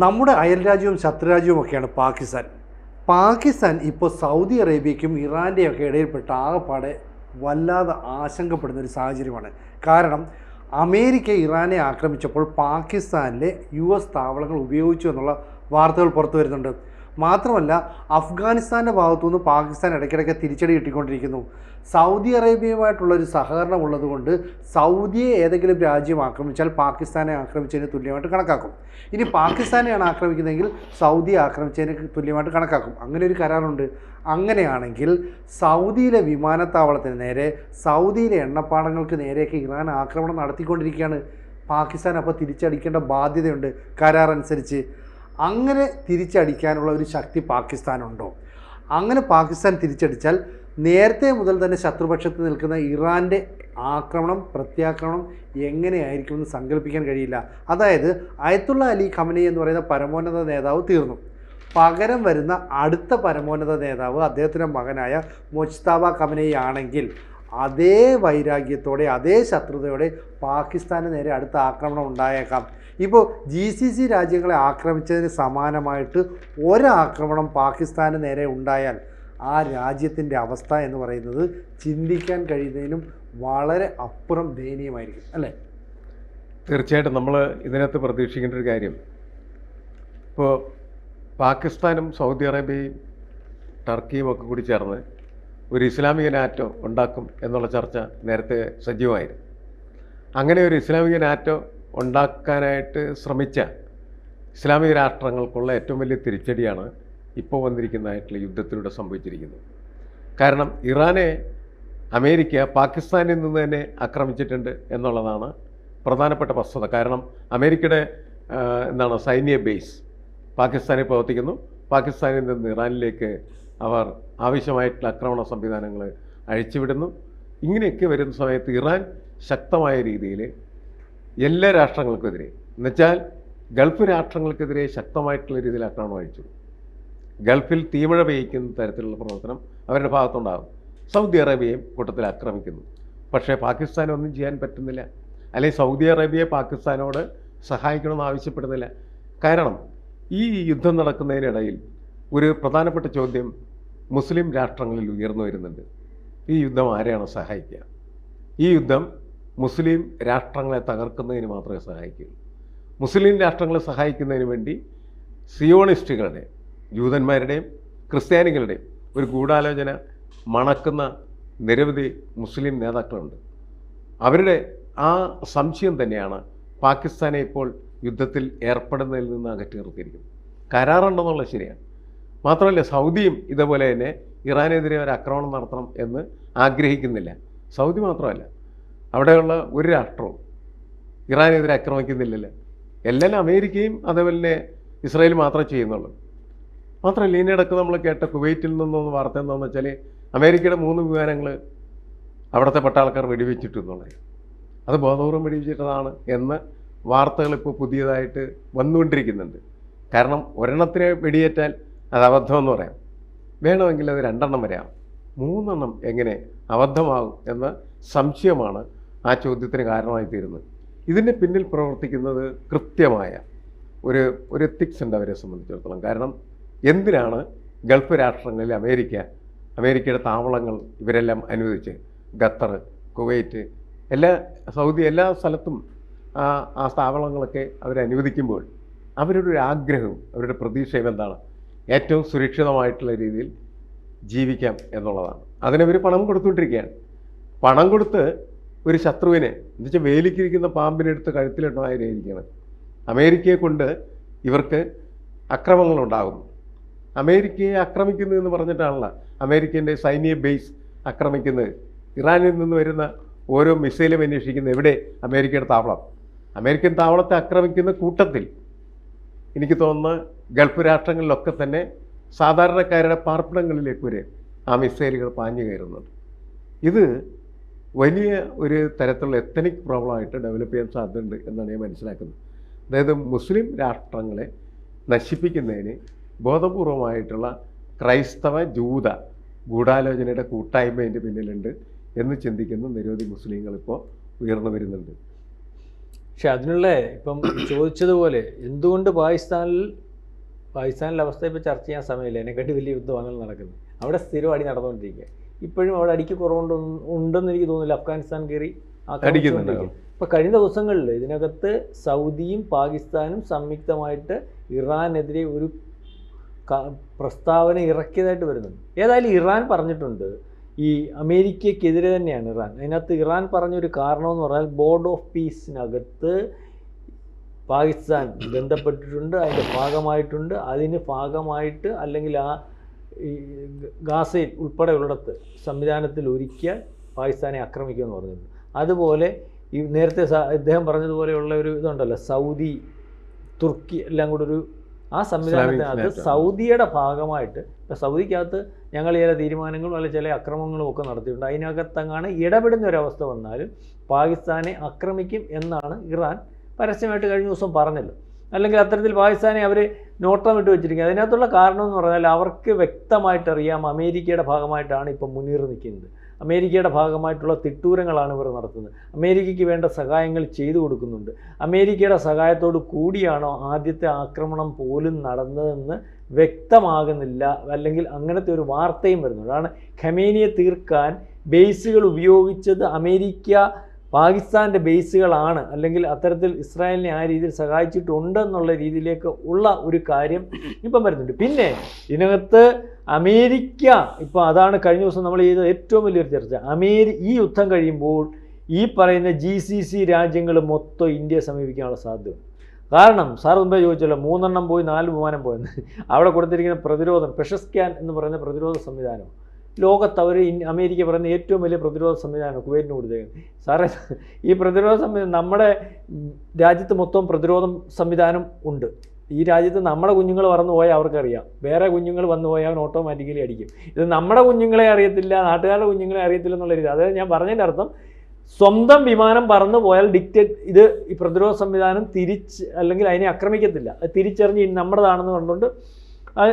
നമ്മുടെ അയൽരാജ്യവും ശത്രുരാജ്യവുമൊക്കെയാണ് പാകിസ്ഥാൻ. പാകിസ്ഥാൻ ഇപ്പോൾ സൗദി അറേബ്യയ്ക്കും ഇറാൻ്റെയൊക്കെ ഇടയിൽപ്പെട്ട ആകെപ്പാടെ വല്ലാതെ ആശങ്കപ്പെടുന്ന ഒരു സാഹചര്യമാണ്. കാരണം അമേരിക്ക ഇറാനെ ആക്രമിച്ചപ്പോൾ പാകിസ്ഥാനിലെ US താവളങ്ങൾ ഉപയോഗിച്ചു എന്നുള്ള വാർത്തകൾ പുറത്തു വരുന്നുണ്ട്. മാത്രമല്ല അഫ്ഗാനിസ്ഥാൻ്റെ ഭാഗത്തുനിന്ന് പാകിസ്ഥാൻ ഇടയ്ക്കിടയ്ക്ക് തിരിച്ചടി കിട്ടിക്കൊണ്ടിരിക്കുന്നു. സൗദി അറേബ്യയുമായിട്ടുള്ളൊരു സഹകരണം ഉള്ളതുകൊണ്ട് സൗദിയെ ഏതെങ്കിലും രാജ്യം ആക്രമിച്ചാൽ പാകിസ്ഥാനെ ആക്രമിച്ചതിന് തുല്യമായിട്ട് കണക്കാക്കും. ഇനി പാകിസ്ഥാനെയാണ് ആക്രമിക്കുന്നതെങ്കിൽ സൗദിയെ ആക്രമിച്ചതിന് തുല്യമായിട്ട് കണക്കാക്കും. അങ്ങനെ ഒരു കരാറുണ്ട്. അങ്ങനെയാണെങ്കിൽ സൗദിയിലെ വിമാനത്താവളത്തിന് നേരെ, സൗദിയിലെ എണ്ണപ്പാടങ്ങൾക്ക് നേരെയൊക്കെ ഇറാൻ ആക്രമണം നടത്തിക്കൊണ്ടിരിക്കുകയാണ്. പാകിസ്ഥാൻ അപ്പോൾ തിരിച്ചടിക്കേണ്ട ബാധ്യതയുണ്ട് കരാർ അനുസരിച്ച്. അങ്ങനെ തിരിച്ചടിക്കാനുള്ള ഒരു ശക്തി പാകിസ്ഥാനുണ്ടോ? അങ്ങനെ പാകിസ്ഥാൻ തിരിച്ചടിച്ചാൽ നേരത്തെ മുതൽ തന്നെ ശത്രുപക്ഷത്ത് നിൽക്കുന്ന ഇറാൻ്റെ ആക്രമണം, പ്രത്യാക്രമണം എങ്ങനെയായിരിക്കുമെന്ന് സങ്കല്പിക്കാൻ കഴിയില്ല. അതായത് അയത്തുള്ള അലി ഖമനയി എന്ന് പറയുന്ന പരമോന്നത നേതാവ് തീർന്നു. പകരം വരുന്ന അടുത്ത പരമോന്നത നേതാവ് അദ്ദേഹത്തിൻ്റെ മകനായ മുജ്തബ ഖമനയി ആണെങ്കിൽ അതേ വൈരാഗ്യത്തോടെ, അതേ ശത്രുതയോടെ പാകിസ്ഥാന് നേരെ അടുത്ത ആക്രമണം ഉണ്ടായേക്കാം. ഇപ്പോൾ GCC രാജ്യങ്ങളെ ആക്രമിച്ചതിന് സമാനമായിട്ട് ഒരാക്രമണം പാകിസ്ഥാന് നേരെ ഉണ്ടായാൽ ആ രാജ്യത്തിൻ്റെ അവസ്ഥ എന്ന് പറയുന്നത് ചിന്തിക്കാൻ കഴിയുന്നതിനും വളരെ അപ്പുറം ദയനീയമായിരിക്കും, അല്ലേ? തീർച്ചയായിട്ടും നമ്മൾ ഇതിനകത്ത് പ്രതീക്ഷിക്കേണ്ട ഒരു കാര്യം, ഇപ്പോൾ പാകിസ്ഥാനും സൗദി അറേബ്യയും ടർക്കിയും ഒക്കെ കൂടി ചേർന്ന് ഒരു ഇസ്ലാമിക നാറ്റോ ഉണ്ടാക്കും എന്നുള്ള ചർച്ച നേരത്തെ സജീവമായിരുന്നു. അങ്ങനെ ഒരു ഇസ്ലാമിക നാറ്റോ ഉണ്ടാക്കാനായിട്ട് ശ്രമിച്ച ഇസ്ലാമിക രാഷ്ട്രങ്ങൾക്കുള്ള ഏറ്റവും വലിയ തിരിച്ചടിയാണ് ഇപ്പോൾ വന്നിരിക്കുന്നതായിട്ടുള്ള യുദ്ധത്തിലൂടെ സംഭവിച്ചിരിക്കുന്നത്. കാരണം ഇറാനെ അമേരിക്ക പാകിസ്ഥാനിൽ നിന്ന് തന്നെ ആക്രമിച്ചിട്ടുണ്ട് എന്നുള്ളതാണ് പ്രധാനപ്പെട്ട വസ്തുത. കാരണം അമേരിക്കയുടെ സൈന്യ ബേസ് പാകിസ്ഥാനിൽ പ്രവർത്തിക്കുന്നു. പാകിസ്ഥാനിൽ നിന്ന് ഇറാനിലേക്ക് അവർ ആവശ്യമായിട്ടുള്ള ആക്രമണ സംവിധാനങ്ങൾ അഴിച്ചുവിടുന്നു. ഇങ്ങനെയൊക്കെ വരുന്ന സമയത്ത് ഇറാൻ ശക്തമായ രീതിയിൽ എല്ലാ രാഷ്ട്രങ്ങൾക്കെതിരെ, എന്നുവെച്ചാൽ ഗൾഫ് രാഷ്ട്രങ്ങൾക്കെതിരെ ശക്തമായിട്ടുള്ള രീതിയിൽ ആക്രമണം അഴിച്ചു. ഗൾഫിൽ തീമഴ പെയ്യിക്കുന്ന തരത്തിലുള്ള പ്രവർത്തനം അവരുടെ ഭാഗത്തുണ്ടാകും. സൗദി അറേബ്യയും കൂട്ടത്തിൽ ആക്രമിക്കുന്നു. പക്ഷേ പാകിസ്ഥാനൊന്നും ചെയ്യാൻ പറ്റുന്നില്ല, അല്ലെങ്കിൽ സൗദി അറേബ്യയെ പാകിസ്ഥാനോട് സഹായിക്കണമെന്ന് ആവശ്യപ്പെടുന്നില്ല. കാരണം ഈ യുദ്ധം നടക്കുന്നതിനിടയിൽ ഒരു പ്രധാനപ്പെട്ട ചോദ്യം മുസ്ലിം രാഷ്ട്രങ്ങളിൽ ഉയർന്നു വരുന്നുണ്ട്. ഈ യുദ്ധം ആരെയാണ് സഹായിക്കുക? ഈ യുദ്ധം മുസ്ലിം രാഷ്ട്രങ്ങളെ തകർക്കുന്നതിന് മാത്രമേ സഹായിക്കൂ. മുസ്ലിം രാഷ്ട്രങ്ങളെ സഹായിക്കുന്നതിന് വേണ്ടി സിയോണിസ്റ്റുകളുടെ, ജൂതന്മാരുടെയും ക്രിസ്ത്യാനികളുടെയും ഒരു ഗൂഢാലോചന മണക്കുന്ന നിരവധി മുസ്ലിം നേതാക്കളുണ്ട്. അവരുടെ ആ സംശയം തന്നെയാണ് പാകിസ്ഥാനെ ഇപ്പോൾ യുദ്ധത്തിൽ ഏർപ്പെടുന്നതിൽ നിന്ന് അകറ്റി നിർത്തിയിരിക്കുന്നത്. കരാറുണ്ടെന്നുള്ളത് ശരിയാണ്. മാത്രമല്ല സൗദിയും ഇതേപോലെ തന്നെ ഇറാനെതിരെ ഒരു ആക്രമണം നടത്തണം എന്ന് ആഗ്രഹിക്കുന്നില്ല. സൗദി മാത്രമല്ല, അവിടെയുള്ള ഒരു രാഷ്ട്രവും ഇറാനെതിരെ ആക്രമിക്കുന്നില്ലല്ലോ. എല്ലാം അമേരിക്കയും അതേപോലെ തന്നെ ഇസ്രായേൽ മാത്രമേ ചെയ്യുന്നുള്ളൂ. മാത്രമല്ല ഇതിനിടയ്ക്ക് നമ്മൾ കേട്ട കുവൈറ്റിൽ നിന്നൊന്ന് വാർത്ത എന്താണെന്ന് വെച്ചാൽ അമേരിക്കയുടെ 3 വിമാനങ്ങൾ അവിടുത്തെ പട്ടാൾക്കാർ വെടിവെച്ചിട്ടു എന്നുള്ളത്. അത് ബോധപൂർവ്വം വെടിവെച്ചിട്ടതാണ് എന്ന് വാർത്തകൾ ഇപ്പോൾ പുതിയതായിട്ട് വന്നുകൊണ്ടിരിക്കുന്നുണ്ട്. കാരണം ഒരെണ്ണത്തിന് വെടിയേറ്റാൽ അത് അബദ്ധമെന്ന് പറയാം, വേണമെങ്കിൽ അത് 2 എണ്ണം വരാം, 3 എണ്ണം എങ്ങനെ അബദ്ധമാകും എന്ന സംശയമാണ് ആ ചോദ്യത്തിന് കാരണമായി തീരുന്നത്. ഇതിൻ്റെ പിന്നിൽ പ്രവർത്തിക്കുന്നത് കൃത്യമായ ഒരു എത്തിക്സ് ഉണ്ട് അവരെ സംബന്ധിച്ചിടത്തോളം. കാരണം എന്തിനാണ് ഗൾഫ് രാഷ്ട്രങ്ങളിൽ അമേരിക്കയുടെ താവളങ്ങൾ ഇവരെല്ലാം അനുവദിച്ച്, ഖത്തർ, കുവൈറ്റ്, സൗദി എല്ലാ സ്ഥലത്തും ആ താവളങ്ങളൊക്കെ അവരനുവദിക്കുമ്പോൾ അവരുടെ ഒരു ആഗ്രഹവും അവരുടെ പ്രതീക്ഷയും എന്താണ്? ഏറ്റവും സുരക്ഷിതമായിട്ടുള്ള രീതിയിൽ ജീവിക്കാം എന്നുള്ളതാണ്. അതിനവർ പണം കൊടുത്തുകൊണ്ടിരിക്കുകയാണ്. പണം കൊടുത്ത് ഒരു ശത്രുവിനെ, എന്നുവെച്ചാൽ വേലിക്കിരിക്കുന്ന പാമ്പിനെടുത്ത് കഴുത്തിലിടുന്നതായിരിക്കുകയാണ്. അമേരിക്കയെ കൊണ്ട് ഇവർക്ക് അക്രമങ്ങളുണ്ടാകുന്നു. അമേരിക്കയെ ആക്രമിക്കുന്നു എന്ന് പറഞ്ഞിട്ടാണല്ലോ അമേരിക്കൻ്റെ സൈന്യ ബേസ് ആക്രമിക്കുന്നത്. ഇറാനിൽ നിന്ന് വരുന്ന ഓരോ മിസൈലും അന്വേഷിക്കുന്നത് എവിടെ? അമേരിക്കയുടെ താവളം. അമേരിക്കൻ താവളത്തെ ആക്രമിക്കുന്ന കൂട്ടത്തിൽ എനിക്ക് തോന്നുന്നു ഗൾഫ് രാഷ്ട്രങ്ങളിലൊക്കെ തന്നെ സാധാരണക്കാരുടെ പാർപ്പിടങ്ങളിലേക്ക് വരെ ആ മിസൈലുകൾ പാഞ്ഞു കയറുന്നുണ്ട്. ഇത് വലിയ ഒരു തരത്തിലുള്ള എത്തനിക് പ്രോബ്ലമായിട്ട് ഡെവലപ്പ് ചെയ്യാൻ സാധ്യതയുണ്ട് എന്നാണ് ഞാൻ മനസ്സിലാക്കുന്നത്. അതായത് മുസ്ലിം രാഷ്ട്രങ്ങളെ നശിപ്പിക്കുന്നതിന് ബോധപൂർവമായിട്ടുള്ള ക്രൈസ്തവ ജൂത ഗൂഢാലോചനയുടെ കൂട്ടായ്മേൻ്റെ പിന്നിലുണ്ട് എന്ന് ചിന്തിക്കുന്ന നിരവധി മുസ്ലിങ്ങൾ ഇപ്പോൾ ഉയർന്നു വരുന്നുണ്ട്. പക്ഷെ അതിനുള്ള ഇപ്പം ചോദിച്ചതുപോലെ എന്തുകൊണ്ട് പാകിസ്ഥാനിലെ അവസ്ഥ ഇപ്പോൾ ചർച്ച ചെയ്യാൻ സമയമില്ല, അതിനെക്കാട്ടി വലിയ യുദ്ധമാണ് നടക്കുന്നത്. അവിടെ സ്ഥിരം അടി നടന്നുകൊണ്ടിരിക്കുക. ഇപ്പോഴും അവിടെ അടിക്ക് ഉണ്ടെന്ന് എനിക്ക് തോന്നുന്നില്ല. അഫ്ഗാനിസ്ഥാൻ കയറി ആക്രമിച്ചുകൊണ്ടിരിക്കുക. ഇപ്പോൾ കഴിഞ്ഞ ദിവസങ്ങളിൽ ഇതിനകത്ത് സൗദിയും പാകിസ്ഥാനും സംയുക്തമായിട്ട് ഇറാനെതിരെ ഒരു പ്രസ്താവന ഇറക്കിയതായിട്ട് വരുന്നുണ്ട്. ഏതായാലും ഇറാൻ പറഞ്ഞിട്ടുണ്ട്, ഈ അമേരിക്കയ്ക്കെതിരെ തന്നെയാണ് ഇറാൻ. അതിനകത്ത് ഇറാൻ പറഞ്ഞൊരു കാരണമെന്ന് പറഞ്ഞാൽ ബോർഡ് ഓഫ് പീസിനകത്ത് പാകിസ്ഥാൻ ബന്ധപ്പെട്ടിട്ടുണ്ട്, അതിൻ്റെ ഭാഗമായിട്ടുണ്ട്. അതിന് ഭാഗമായിട്ട് അല്ലെങ്കിൽ ആ ഗാസയിൽ ഉൾപ്പെടെയുള്ളിടത്ത് സംവിധാനത്തിൽ ഒരുക്കിയാൽ പാകിസ്ഥാനെ ആക്രമിക്കുമെന്ന് പറഞ്ഞിട്ടുണ്ട്. അതുപോലെ ഈ നേരത്തെ ഇദ്ദേഹം പറഞ്ഞതുപോലെയുള്ള ഒരു ഇതുണ്ടല്ലോ, സൗദി തുർക്കി എല്ലാം കൂടെ ഒരു ആ സംവിധാനത്തിനകത്ത് സൗദിയുടെ ഭാഗമായിട്ട്, ഇപ്പം സൗദിക്കകത്ത് ഞങ്ങൾ ചില തീരുമാനങ്ങളും അല്ലെങ്കിൽ ചില അക്രമങ്ങളും ഒക്കെ നടത്തിയിട്ടുണ്ട്. അതിനകത്തങ്ങാണ് ഇടപെടുന്ന ഒരവസ്ഥ വന്നാലും പാകിസ്ഥാനെ ആക്രമിക്കും എന്നാണ് ഇറാൻ പരസ്യമായിട്ട് കഴിഞ്ഞ ദിവസം പറഞ്ഞല്ലോ. അല്ലെങ്കിൽ അത്തരത്തിൽ പാകിസ്ഥാനെ അവർ നോട്ടം ഇട്ട് വെച്ചിരിക്കുന്നത്. അതിനകത്തുള്ള കാരണം എന്ന് പറഞ്ഞാൽ അവർക്ക് വ്യക്തമായിട്ടറിയാം അമേരിക്കയുടെ ഭാഗമായിട്ടാണ് ഇപ്പം മുനീർ നിൽക്കുന്നത്. അമേരിക്കയുടെ ഭാഗമായിട്ടുള്ള തിട്ടൂരങ്ങളാണ് ഇവർ നടത്തുന്നത്. അമേരിക്കയ്ക്ക് വേണ്ട സഹായങ്ങൾ ചെയ്തു കൊടുക്കുന്നുണ്ട്. അമേരിക്കയുടെ സഹായത്തോട് കൂടിയാണോ ആദ്യത്തെ ആക്രമണം പോലും നടന്നതെന്ന് വ്യക്തമാകുന്നില്ല. അല്ലെങ്കിൽ അങ്ങനത്തെ ഒരു വാർത്തയും വരുന്നുണ്ട്. അതാണ് ഖമേനിയെ തീർക്കാൻ ബേസുകൾ ഉപയോഗിച്ചത് അമേരിക്ക പാകിസ്ഥാൻ്റെ ബേസുകളാണ്, അല്ലെങ്കിൽ അത്തരത്തിൽ ഇസ്രായേലിനെ ആ രീതിയിൽ സഹായിച്ചിട്ടുണ്ടെന്നുള്ള രീതിയിലേക്ക് ഉള്ള ഒരു കാര്യം ഇപ്പം വരുന്നുണ്ട്. പിന്നെ ഇതിനകത്ത് അമേരിക്ക ഇപ്പോൾ അതാണ് കഴിഞ്ഞ ദിവസം നമ്മൾ ചെയ്ത ഏറ്റവും വലിയൊരു ചർച്ച. ഈ യുദ്ധം കഴിയുമ്പോൾ ഈ പറയുന്ന GCC രാജ്യങ്ങൾ മൊത്തം ഇന്ത്യയെ സമീപിക്കാനുള്ള സാധ്യത. കാരണം സാർ മുമ്പേ ചോദിച്ചല്ലോ, 3 എണ്ണം പോയി 4 വിമാനം പോയെന്ന്. അവിടെ കൊടുത്തിരിക്കുന്ന പ്രതിരോധം പെഷസ്ക്യാൻ എന്ന് പറയുന്ന പ്രതിരോധ സംവിധാനം ലോകത്ത് അവർ അമേരിക്ക പറയുന്ന ഏറ്റവും വലിയ പ്രതിരോധ സംവിധാനം കുവൈറ്റിന് കൊടുത്തേക്കുന്നത്. സാറേ, ഈ പ്രതിരോധ സംവിധാനം നമ്മുടെ രാജ്യത്ത് മൊത്തം പ്രതിരോധ സംവിധാനം ഉണ്ട്. ഈ രാജ്യത്ത് നമ്മുടെ കുഞ്ഞുങ്ങൾ പറന്നു പോയാൽ അവർക്കറിയാം, വേറെ കുഞ്ഞുങ്ങൾ വന്നു പോയാൽ അവൻ ഓട്ടോമാറ്റിക്കലി അടിക്കും. ഇത് നമ്മുടെ കുഞ്ഞുങ്ങളെ അറിയത്തില്ല, നാട്ടുകാരുടെ കുഞ്ഞുങ്ങളെ അറിയത്തില്ല എന്നുള്ള രീതി. അതായത് ഞാൻ പറഞ്ഞതിൻ്റെ അർത്ഥം, സ്വന്തം വിമാനം പറന്നു പോയാൽ ഇത് ഈ പ്രതിരോധ സംവിധാനം അല്ലെങ്കിൽ അതിനെ ആക്രമിക്കത്തില്ല. അത് തിരിച്ചറിഞ്ഞ് നമ്മുടേതാണെന്ന് കണ്ടുകൊണ്ട്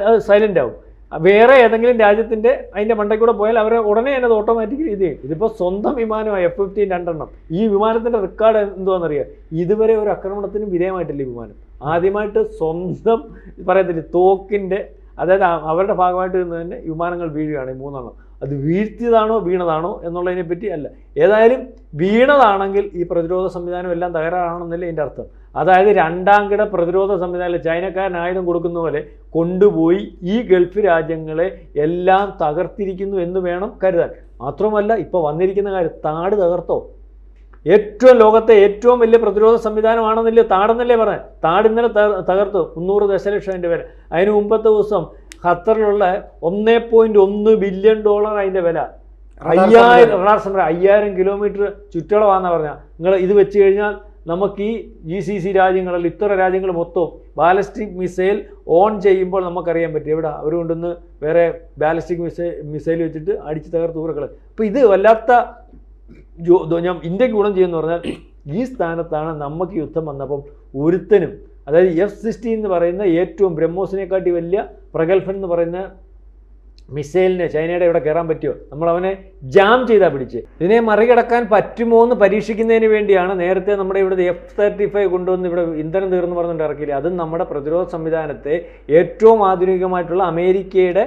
അത് സൈലൻ്റ് ആവും. വേറെ ഏതെങ്കിലും രാജ്യത്തിൻ്റെ അതിൻ്റെ മണ്ടയ്ക്കൂടെ പോയാൽ അവർ ഉടനെ തന്നെ അത് ഓട്ടോമാറ്റിക്കലി ഇത് ചെയ്യും. ഇതിപ്പോൾ സ്വന്തം വിമാനമാണ് F-15 2 ഈ വിമാനത്തിൻ്റെ റെക്കോർഡ് എന്തുവാണെന്നറിയാം, ഇതുവരെ ഒരു ആക്രമണത്തിനും വിധേയമായിട്ടില്ല ഈ വിമാനം. ആദ്യമായിട്ട് സ്വന്തം പറയത്തില്ല തോക്കിൻ്റെ, അതായത് അവരുടെ ഭാഗമായിട്ട് നിന്ന് തന്നെ വിമാനങ്ങൾ വീഴുകയാണ് ഈ 3 എണ്ണം. അത് വീഴ്ത്തിയതാണോ വീണതാണോ എന്നുള്ളതിനെ പറ്റി അല്ല. ഏതായാലും വീണതാണെങ്കിൽ ഈ പ്രതിരോധ സംവിധാനം എല്ലാം തകരാറാണെന്നല്ലേ എൻ്റെ അർത്ഥം. അതായത് രണ്ടാം കിട പ്രതിരോധ സംവിധാനം ചൈനക്കാരൻ ആയുധം കൊടുക്കുന്ന പോലെ കൊണ്ടുപോയി ഈ ഗൾഫ് രാജ്യങ്ങളെ എല്ലാം തകർത്തിരിക്കുന്നു എന്ന് വേണം കരുതാൻ. മാത്രമല്ല ഇപ്പോൾ വന്നിരിക്കുന്ന കാര്യം, താട് തകർത്തോ? ലോകത്തെ ഏറ്റവും വലിയ പ്രതിരോധ സംവിധാനമാണെന്നല്ലേ താടെന്നല്ലേ പറഞ്ഞത്. താട് ഇന്നലെ തകർത്തു, 300 ദശലക്ഷം അതിൻ്റെ വില. അതിന് മുമ്പത്തെ ദിവസം ഖത്തറിലുള്ള $1.1 ബില്യൺ അതിൻ്റെ വില. 5000 കിലോമീറ്റർ ചുറ്റളവാണെന്നാണ് പറഞ്ഞാൽ. നിങ്ങൾ ഇത് വെച്ച് കഴിഞ്ഞാൽ നമുക്ക് ഈ GCC രാജ്യങ്ങളിൽ ഇത്ര രാജ്യങ്ങൾ മൊത്തം ബാലിസ്റ്റിക് മിസൈൽ ഓൺ ചെയ്യുമ്പോൾ നമുക്കറിയാൻ പറ്റും എവിടെ അവർ കൊണ്ടുവന്ന് വേറെ ബാലിസ്റ്റിക് മിസൈൽ വെച്ചിട്ട് അടിച്ച് തകർത്ത് ഊരക്കളെ. അപ്പോൾ ഇത് വല്ലാത്ത ഇന്ത്യക്ക് ഗുണം ചെയ്യുമെന്ന് പറഞ്ഞാൽ ഈ സ്ഥാനത്താണ് നമുക്ക് യുദ്ധം വന്നപ്പം ഒരുത്തനും, അതായത് F-16 എന്ന് പറയുന്ന ഏറ്റവും ബ്രഹ്മോസിനെക്കാട്ടി വലിയ പ്രഗത്ഭൻ എന്ന് പറയുന്ന മിസൈലിന് ചൈനയുടെ ഇവിടെ കയറാൻ പറ്റുമോ? നമ്മളവനെ ജാം ചെയ്താൽ പിടിച്ച്. ഇതിനെ മറികടക്കാൻ പറ്റുമോ എന്ന് പരീക്ഷിക്കുന്നതിന് വേണ്ടിയാണ് നേരത്തെ നമ്മുടെ ഇവിടെ F-35 കൊണ്ടുവന്ന് ഇവിടെ ഇന്ധനം തീർന്നു പറഞ്ഞുകൊണ്ട് ഇറക്കിയില്ല. അതും നമ്മുടെ പ്രതിരോധ സംവിധാനത്തെ ഏറ്റവും ആധുനികമായിട്ടുള്ള അമേരിക്കയുടെ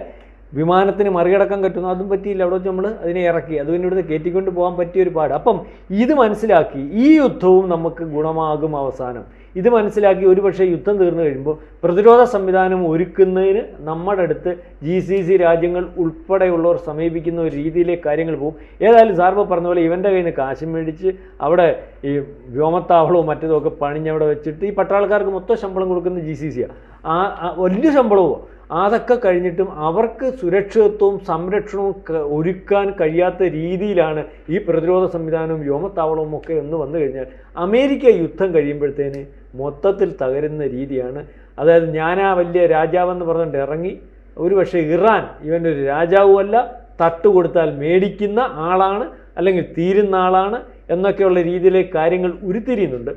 വിമാനത്തിന് മറികടക്കാൻ പറ്റുന്നു. അതും പറ്റിയില്ല. അവിടെ വെച്ച് നമ്മൾ അതിനെ ഇറക്കി, അതും ഇവിടുന്ന് കയറ്റിക്കൊണ്ട് പോകാൻ പറ്റിയൊരു പാട്. അപ്പം ഇത് മനസ്സിലാക്കി ഈ യുദ്ധവും നമുക്ക് ഗുണമാകും അവസാനം. ഇത് മനസ്സിലാക്കി ഒരുപക്ഷെ യുദ്ധം തീർന്നു കഴിയുമ്പോൾ പ്രതിരോധ സംവിധാനം ഒരുക്കുന്നതിന് നമ്മുടെ അടുത്ത് GCC രാജ്യങ്ങൾ ഉൾപ്പെടെയുള്ളവർ സമീപിക്കുന്ന ഒരു രീതിയിലേക്ക് കാര്യങ്ങൾ പോകും. ഏതായാലും സാർബ പറഞ്ഞ പോലെ ഇവൻ്റെ കയ്യിൽ നിന്ന് കാശും മേടിച്ച് അവിടെ ഈ വ്യോമത്താവളവും മറ്റേതൊക്കെ പണിഞ്ഞവിടെ വെച്ചിട്ട് ഈ പട്ടാളക്കാർക്ക് മൊത്തം ശമ്പളം കൊടുക്കുന്ന GCCയാണ്. വലിയ ശമ്പളവും. അതൊക്കെ കഴിഞ്ഞിട്ടും അവർക്ക് സുരക്ഷിതത്വവും സംരക്ഷണവും ഒരുക്കാൻ കഴിയാത്ത രീതിയിലാണ് ഈ പ്രതിരോധ സംവിധാനവും വ്യോമത്താവളവും ഒക്കെ ഒന്ന് വന്നു കഴിഞ്ഞാൽ അമേരിക്ക യുദ്ധം കഴിയുമ്പോഴത്തേന് മൊത്തത്തിൽ തകരുന്ന രീതിയാണ്. അതായത് ഞാനാ വലിയ രാജാവെന്ന് പറഞ്ഞിട്ട് ഇറങ്ങി, ഒരുപക്ഷെ ഇറാൻ ഇവനൊരു രാജാവുമല്ല, തട്ടുകൊടുത്താൽ മേടിക്കുന്ന ആളാണ്, അല്ലെങ്കിൽ തീരുന്ന ആളാണ് എന്നൊക്കെയുള്ള രീതിയിലേക്ക് കാര്യങ്ങൾ ഉരുത്തിരിയുന്നുണ്ട്.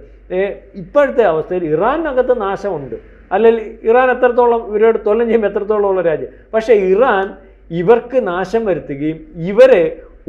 ഇപ്പോഴത്തെ അവസ്ഥയിൽ ഇറാനകത്ത് നാശമുണ്ട്. അല്ലെങ്കിൽ ഇറാൻ എത്രത്തോളം ഇവരോട് തൊല്ലം ചെയ്യുമ്പോൾ എത്രത്തോളം ഉള്ള രാജ്യം. പക്ഷേ ഇറാൻ ഇവർക്ക് നാശം വരുത്തുകയും ഇവരെ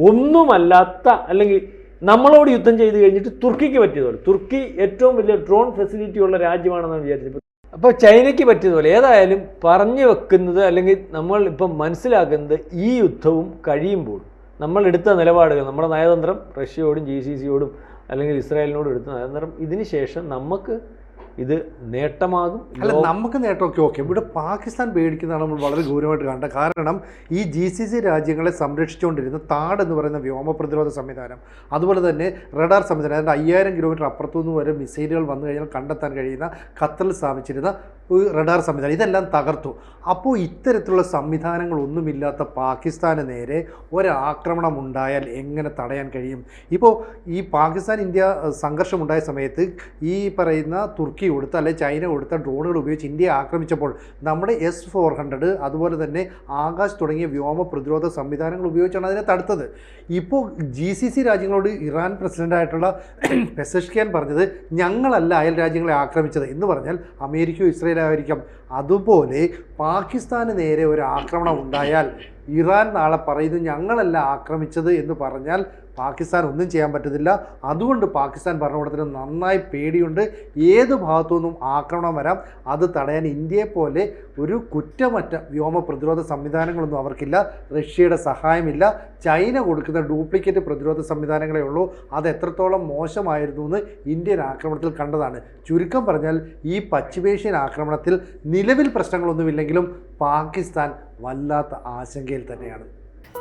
ഒന്നുമല്ലാത്ത അല്ലെങ്കിൽ നമ്മളോട് യുദ്ധം ചെയ്ത് കഴിഞ്ഞിട്ട് തുർക്കിക്ക് പറ്റിയതുപോലെ, തുർക്കി ഏറ്റവും വലിയ ഡ്രോൺ ഫെസിലിറ്റി ഉള്ള രാജ്യമാണെന്നാണ് വിചാരിച്ചത്. അപ്പോൾ ചൈനയ്ക്ക് പറ്റിയതുപോലെ ഏതായാലും പറഞ്ഞു വെക്കുന്നത്, അല്ലെങ്കിൽ നമ്മൾ ഇപ്പം മനസ്സിലാക്കുന്നത്, ഈ യുദ്ധവും കഴിയുമ്പോൾ നമ്മൾ എടുത്ത നിലപാടുകൾ, നമ്മുടെ നയതന്ത്രം റഷ്യയോടും GCCയോടും അല്ലെങ്കിൽ ഇസ്രായേലിനോടും എടുത്ത നയതന്ത്രം, ഇതിന് ശേഷം നമുക്ക് ഇത് നേട്ടമാകും. അല്ല, നമുക്ക് നേട്ടമൊക്കെ ഓക്കെ. ഇവിടെ പാകിസ്ഥാൻ പേടിക്കുന്നതാണ് നമ്മൾ വളരെ ഗൗരവമായിട്ട് കാണേണ്ടത്. കാരണം ഈ GCC രാജ്യങ്ങളെ സംരക്ഷിച്ചുകൊണ്ടിരുന്ന താഡ് എന്ന് പറയുന്ന വ്യോമ പ്രതിരോധ സംവിധാനം, അതുപോലെ തന്നെ റഡാർ സംവിധാനം, അതായത് 5000 കിലോമീറ്റർ അപ്പുറത്തുനിന്ന് വരെ മിസൈലുകൾ വന്നു കഴിഞ്ഞാൽ കണ്ടെത്താൻ കഴിയുന്ന ഖത്തറിൽ സ്ഥാപിച്ചിരുന്ന ഒരു റഡാർ സംവിധാനം, ഇതെല്ലാം തകർത്തു. അപ്പോൾ ഇത്തരത്തിലുള്ള സംവിധാനങ്ങളൊന്നുമില്ലാത്ത പാകിസ്ഥാന് നേരെ ഒരാക്രമണം ഉണ്ടായാൽ എങ്ങനെ തടയാൻ കഴിയും? ഇപ്പോൾ ഈ പാകിസ്ഥാൻ ഇന്ത്യ സംഘർഷമുണ്ടായ സമയത്ത് ഈ പറയുന്ന തുർക്കി കൊടുത്ത അല്ലെങ്കിൽ ചൈന കൊടുത്ത ഡ്രോണുകൾ ഉപയോഗിച്ച് ഇന്ത്യയെ ആക്രമിച്ചപ്പോൾ നമ്മുടെ S-400 അതുപോലെ തന്നെ ആകാശ് തുടങ്ങിയ വ്യോമ പ്രതിരോധ സംവിധാനങ്ങൾ ഉപയോഗിച്ചാണ് അതിനെ തടുത്തത്. ഇപ്പോൾ GCC രാജ്യങ്ങളോട് ഇറാൻ പ്രസിഡൻ്റായിട്ടുള്ള പെസഷ്കിയാൻ പറഞ്ഞത് ഞങ്ങളല്ല അയൽ രാജ്യങ്ങളെ ആക്രമിച്ചത് എന്ന് പറഞ്ഞാൽ അമേരിക്കയോ ഇസ്രയേലോ ആയിരിക്കാം. അതുപോലെ പാകിസ്ഥാന് നേരെ ഒരു ആക്രമണം ഉണ്ടായാൽ ഇറാൻ നാളെ പറയുന്നു ഞങ്ങളല്ല ആക്രമിച്ചത് എന്ന് പറഞ്ഞാൽ പാകിസ്ഥാൻ ഒന്നും ചെയ്യാൻ പറ്റത്തില്ല. അതുകൊണ്ട് പാകിസ്ഥാൻ ഭരണകൂടത്തിന് നന്നായി പേടിയുണ്ട്. ഏത് ഭാഗത്തു നിന്നും ആക്രമണം വരാം. അത് തടയാൻ ഇന്ത്യയെപ്പോലെ ഒരു കുറ്റമറ്റ വ്യോമ പ്രതിരോധ സംവിധാനങ്ങളൊന്നും അവർക്കില്ല. റഷ്യയുടെ സഹായമില്ല. ചൈന കൊടുക്കുന്ന ഡ്യൂപ്ലിക്കേറ്റ് പ്രതിരോധ സംവിധാനങ്ങളേ ഉള്ളൂ. അത് എത്രത്തോളം മോശമായിരുന്നു എന്ന് ഇന്ത്യൻ ആക്രമണത്തിൽ കണ്ടതാണ്. ചുരുക്കം പറഞ്ഞാൽ ഈ പശ്ചിമേഷ്യൻ ആക്രമണത്തിൽ നിലവിൽ പ്രശ്നങ്ങളൊന്നുമില്ലെങ്കിലും പാകിസ്ഥാൻ വല്ലാത്ത ആശങ്കയിൽ തന്നെയാണ്.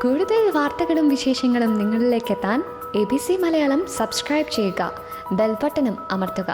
കൂടുതൽ വാർത്തകളും വിശേഷങ്ങളും നിങ്ങളിലേക്ക് എത്താൻ ABC മലയാളം സബ്സ്ക്രൈബ് ചെയ്യുക, ബെൽ ബട്ടണും അമർത്തുക.